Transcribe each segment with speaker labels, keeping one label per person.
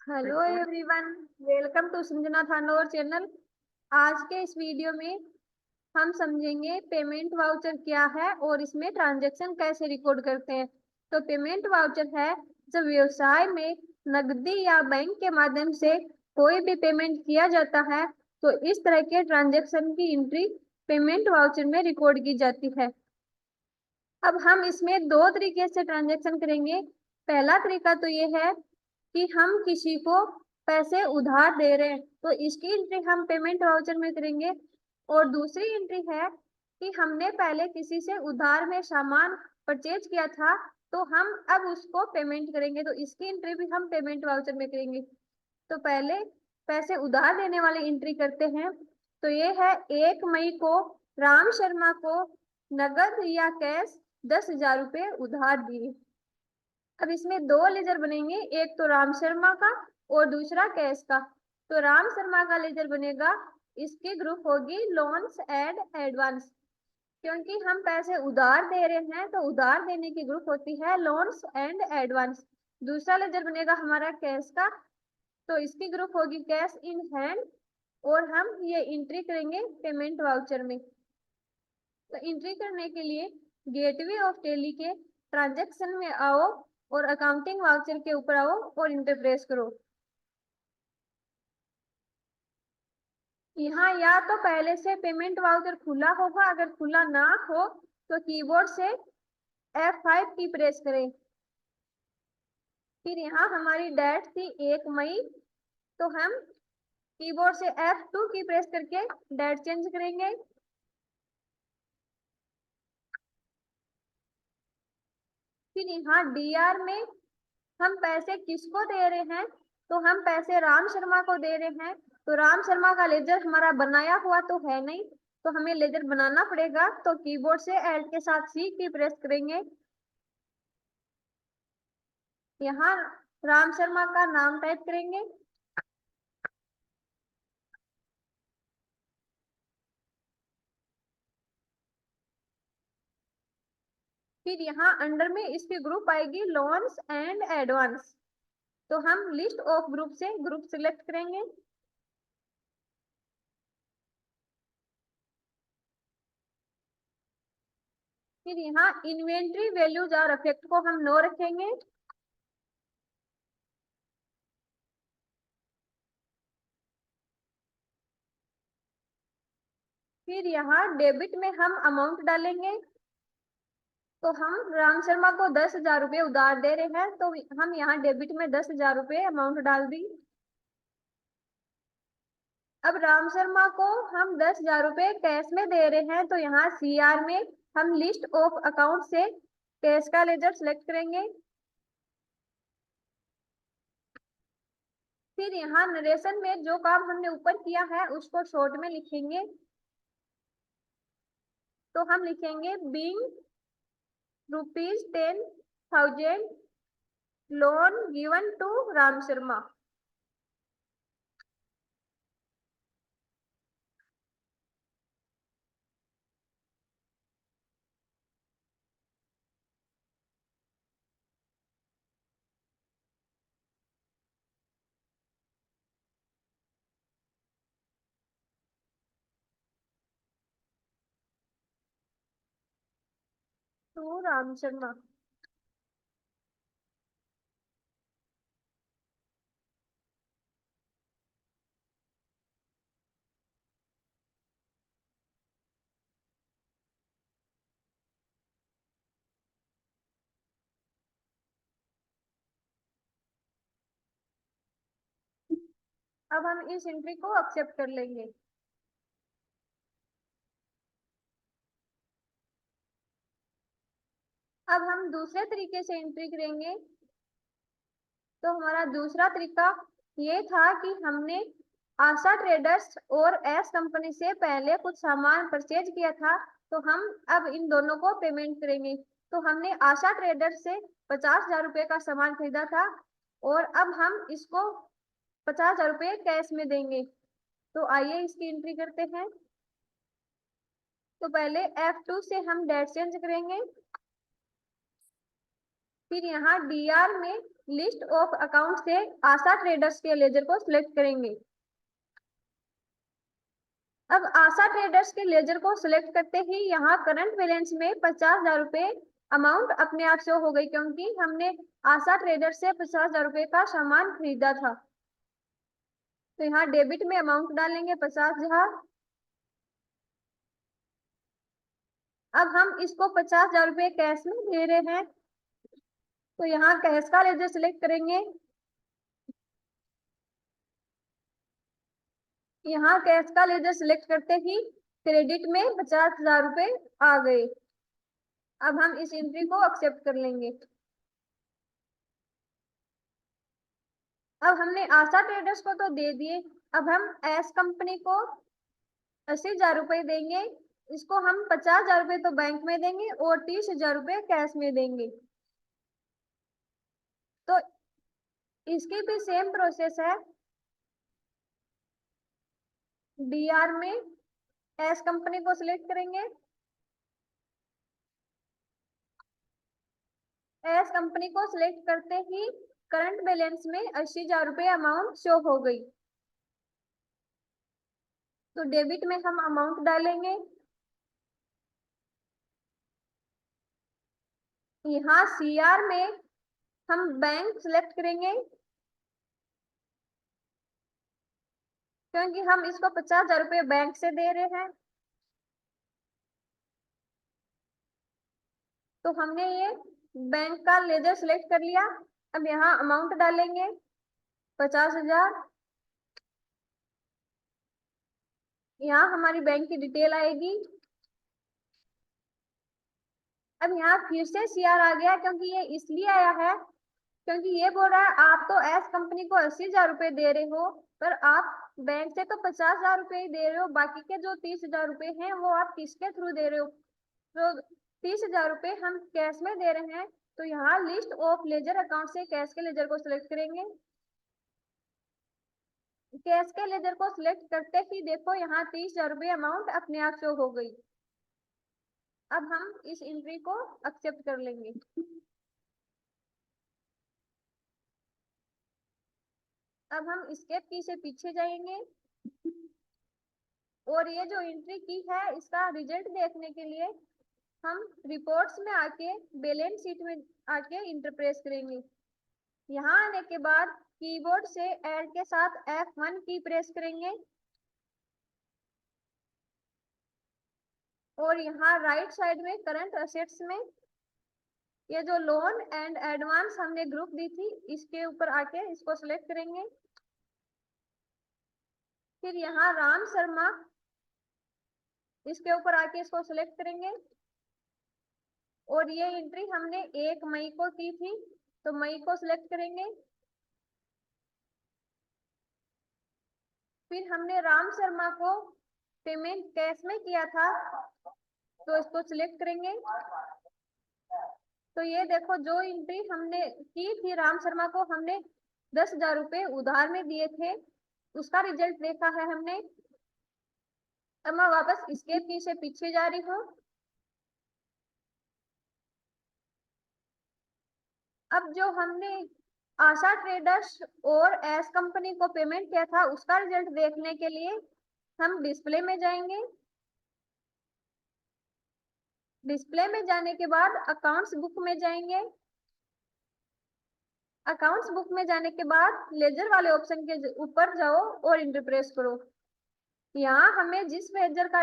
Speaker 1: Hello everyone, welcome to Sanjana Thanor channel. आज के इस वीडियो में हम समझेंगे पेमेंट वाउचर क्या है और इसमें ट्रांजैक्शन कैसे रिकॉर्ड करते हैं। तो पेमेंट वाउचर है जब व्यवसाय में नकदी या बैंक के माध्यम से कोई भी पेमेंट किया जाता है तो इस तरह के ट्रांजैक्शन की एंट्री पेमेंट वाउचर में रिकॉर्ड की जाती है। अब हम इसमें दो तरीके से ट्रांजैक्शन करेंगे। पहला तरीका तो ये है कि हम किसी को पैसे उधार दे रहे हैं तो इसकी एंट्री हम पेमेंट वाउचर में करेंगे। और दूसरी एंट्री है कि हमने पहले किसी से उधार में सामान परचेज किया था तो हम अब उसको पेमेंट करेंगे, तो इसकी एंट्री भी हम पेमेंट वाउचर में करेंगे। तो पहले पैसे उधार देने वाली एंट्री करते हैं। तो ये है 1 मई को राम शर्मा को नगद या कैश 10,000 रुपये उधार दिए। अब इसमें दो लेजर बनेंगे, एक तो राम शर्मा का और दूसरा कैश का। तो राम शर्मा का लेजर बनेगा, इसकी ग्रुप होगी लोन्स एंड एडवांस, क्योंकि हम पैसे उधार दे रहे हैं तो उधार देने की ग्रुप होती है लोन्स एंड एडवांस। दूसरा लेजर बनेगा हमारा कैश का, तो इसकी ग्रुप होगी कैश इन हैंड और हम ये एंट्री करेंगे पेमेंट वाउचर में। तो एंट्री करने के लिए गेटवे ऑफ टेली के ट्रांजैक्शन में आओ और अकाउंटिंग वाउचर के ऊपर आओ और इंटर प्रेस करो। यहाँ या तो पहले से पेमेंट वाउचर खुला होगा, अगर खुला ना हो तो कीबोर्ड से F5 की प्रेस करें। फिर यहाँ हमारी डेट थी 1 मई, तो हम कीबोर्ड से F2 की प्रेस करके डेट चेंज करेंगे। फिर यहाँ DR में हम पैसे किसको दे रहे हैं, तो हम पैसे राम शर्मा को दे रहे हैं। तो राम शर्मा का लेजर हमारा बनाया हुआ तो है नहीं, तो हमें लेजर बनाना पड़ेगा। तो कीबोर्ड से एल्ट के साथ C की प्रेस करेंगे। यहाँ राम शर्मा का नाम टाइप करेंगे। फिर यहाँ अंडर में इसकी ग्रुप आएगी लोन्स एंड एडवांस, तो हम लिस्ट ऑफ ग्रुप से ग्रुप सिलेक्ट करेंगे। फिर यहाँ इन्वेंट्री वैल्यूज और इफेक्ट को हम नो रखेंगे। फिर यहाँ डेबिट में हम अमाउंट डालेंगे। तो हम राम शर्मा को 10,000 रुपये उधार दे रहे हैं, तो हम यहाँ डेबिट में 10,000 रुपये अमाउंट डाल दी। अब राम शर्मा को हम 10,000 रुपये कैश में दे रहे हैं, तो यहाँ CR में हम लिस्ट ऑफ अकाउंट से कैश का लेजर सिलेक्ट करेंगे। फिर यहाँ नरेशन में जो काम हमने ऊपर किया है उसको शॉर्ट में लिखेंगे। तो हम लिखेंगे being ₹10,000 loan given to Ram Sharma. To Ram Sharma. अब हम इस एंट्री को एक्सेप्ट कर लेंगे। अब हम दूसरे तरीके से एंट्री करेंगे। तो हमारा दूसरा तरीका ये था कि हमने आशा ट्रेडर्स और एस कंपनी से पहले कुछ सामान परचेज किया था, तो हम अब इन दोनों को पेमेंट करेंगे। तो हमने आशा ट्रेडर्स से 50,000 रुपये का सामान खरीदा था और अब हम इसको 50,000 रुपये कैश में देंगे। तो आइए इसकी एंट्री करते हैं। तो पहले F2 से हम डेट चेंज करेंगे। फिर यहाँ DR में लिस्ट ऑफ अकाउंट से आशा ट्रेडर्स के लेजर को सिलेक्ट करेंगे। अब आशा ट्रेडर्स के लेजर को सिलेक्ट करते ही यहाँ करंट बैलेंस में 50,000 रुपए अमाउंट अपने आप शो हो गई, क्योंकि हमने आशा ट्रेडर्स से 50,000 रुपए का सामान खरीदा था। तो यहाँ डेबिट में अमाउंट डालेंगे 50,000। अब हम इसको 50,000 रुपए कैश में दे रहे हैं, तो यहाँ कैश का लेजर सिलेक्ट करेंगे। यहाँ कैश का लेजर सिलेक्ट करते ही क्रेडिट में 50,000 रुपए आ गए। अब हम इस एंट्री को एक्सेप्ट कर लेंगे। अब हमने आशा ट्रेडर्स को तो दे दिए, अब हम एस कंपनी को 80,000 रुपए देंगे। इसको हम 50,000 रुपए तो बैंक में देंगे और 30,000 रुपए कैश में देंगे। तो इसकी भी सेम प्रोसेस है। डीआर में एस कंपनी को सिलेक्ट करेंगे। एस कंपनी को सिलेक्ट करते ही करंट बैलेंस में 80,000 रुपए अमाउंट शो हो गई। तो डेबिट में हम अमाउंट डालेंगे। यहाँ सीआर में हम बैंक सिलेक्ट करेंगे, क्योंकि हम इसको 50,000 रुपए बैंक से दे रहे हैं। तो हमने ये बैंक का लेजर सिलेक्ट कर लिया। अब यहाँ अमाउंट डालेंगे 50,000। यहाँ हमारी बैंक की डिटेल आएगी। अब यहाँ फिर से सीआर आ गया, क्योंकि ये इसलिए आया है क्योंकि ये बोल रहा है आप तो एस कंपनी को 80,000 रुपए दे रहे हो, पर आप बैंक से तो 50,000 रुपए ही दे रहे हो, बाकी के जो 30,000 रुपए हैं वो आप किसके थ्रू दे रहे हो। तो 30,000 रुपए हम कैश में दे रहे हैं। तो यहाँ लिस्ट ऑफ लेजर अकाउंट से कैश के लेजर को सिलेक्ट करेंगे। कैश के लेजर को सिलेक्ट करते ही देखो यहाँ 30,000 रुपए अमाउंट अपने आप शो हो गई। अब हम इस एंट्री को एक्सेप्ट कर लेंगे। अब हम एस्केप की से पीछे जाएंगे और ये जो एंट्री की है इसका रिजल्ट देखने के लिए हम रिपोर्ट्स में आके बैलेंस शीट में आके इंटर प्रेस करेंगे। यहाँ आने के बाद कीबोर्ड से ऐड के साथ F1 की प्रेस करेंगे और यहाँ राइट साइड में करंट असेट्स में ये जो लोन एंड एडवांस हमने ग्रुप दी थी इसके ऊपर आके इसको सिलेक्ट करेंगे। फिर यहाँ राम शर्मा इसके ऊपर आके इसको सिलेक्ट करेंगे और ये एंट्री हमने 1 मई को की थी, तो मई को सिलेक्ट करेंगे। फिर हमने राम शर्मा को पेमेंट कैश में किया था, तो इसको सिलेक्ट करेंगे। तो ये देखो जो एंट्री हमने की थी राम शर्मा को हमने 10,000 रुपए उधार में दिए थे, उसका रिजल्ट देखा है हमने। अब मैं वापस एस्केप की से पीछे जा रही हूँ। अब जो हमने आशा ट्रेडर्स और एस कंपनी को पेमेंट किया था उसका रिजल्ट देखने के लिए हम डिस्प्ले में जाएंगे। डिस्प्ले में जाने के बाद अकाउंट्स बुक में जाएंगे। अकाउंट्स बुक में जाने के बाद लेजर वाले ऑप्शन के ऊपर जाओ और इंटर प्रेस करो। यहाँ हमें जिस लेजर का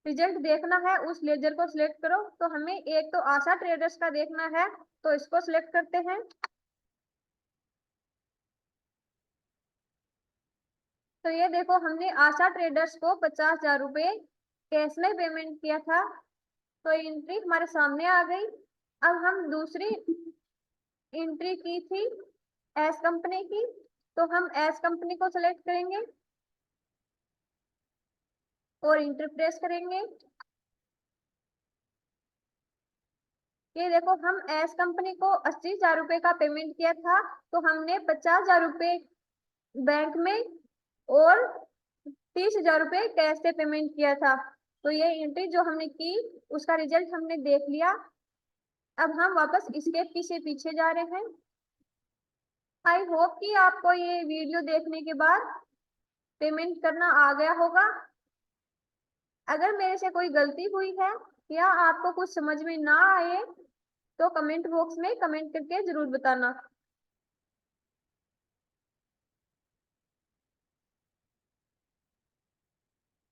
Speaker 1: रिजल्ट देखना है उस लेजर को सिलेक्ट करो। तो हमें एक तो आशा ट्रेडर्स का देखना है, तो इसको सिलेक्ट करते हैं। तो ये देखो हमने आशा ट्रेडर्स को 50,000 रुपए कैश में पेमेंट किया था, तो एंट्री हमारे सामने आ गई। अब हम दूसरी एंट्री की थी एस कंपनी की, तो हम एस कंपनी को सिलेक्ट करेंगे और इंटर प्रेस करेंगे। ये देखो हम एस कंपनी को 80,000 रुपए का पेमेंट किया था, तो हमने 50,000 रुपए बैंक में और 30,000 रुपए कैश से पेमेंट किया था। तो ये एंट्री जो हमने की उसका रिजल्ट हमने देख लिया। अब हम वापस एस्केप की से पीछे जा रहे हैं। आई होप कि आपको ये वीडियो देखने के बाद पेमेंट करना आ गया होगा। अगर मेरे से कोई गलती हुई है या आपको कुछ समझ में ना आए तो कमेंट बॉक्स में कमेंट करके जरूर बताना।